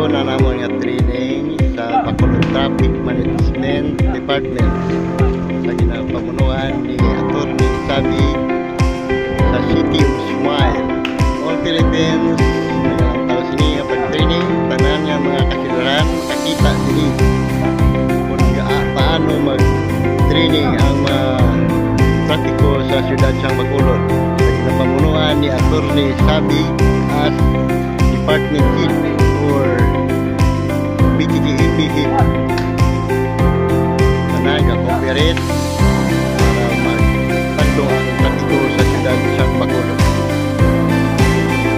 na namon nga training sa Bacolod Traffic Management Department sa ginapamunuan ni Atty. Sabi sa City of Smile. All Philippines ang tao sini nga pag-training tanan nga mga kasilaran kakita sini kung paano mag-training ang mga trapiko sa siyudad sang Bacolod sa ginapamunuan ni Atty. Sabi as Department Head or BTTEB Head na nag-cooperate para magtando ang trapiko sa siyudad sang Bacolod.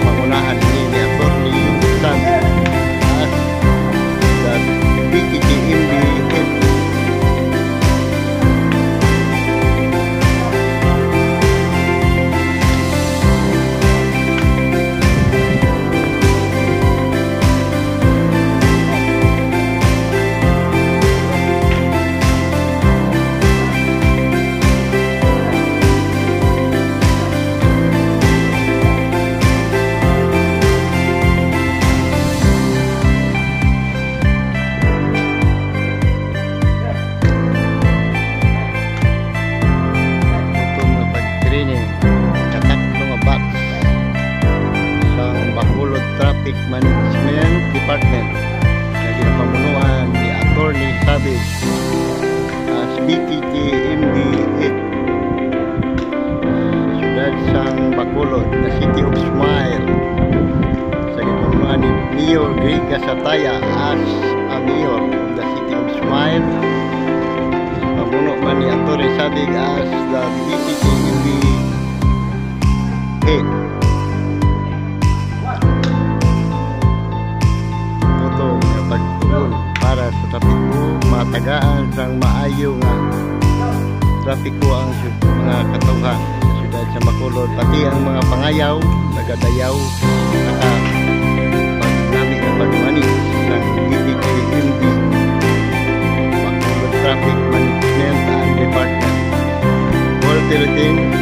Pangunahan ni Atty. Sabi as the BTTEB Head. Traffic Management Department na ginapamunuan ni Atty. Sabi as BTTMB Head sa siyudad sang Bacolod na City of Smile sa ginapamunuan ni Mayor Greg Casataya as a Mayor of the City of Smile. Pamuno man ni Atty. Sabi as the BTTMB Head. Para sa trapiko matagaan sang maayo nga trapiko ang mga katawhan sa siyudad sa Bacolod, pati ang mga pangayaw nagadayaw naka pagnami ng pagmani ng BTTMB Bacolod Traffic Management and Department. All Philippines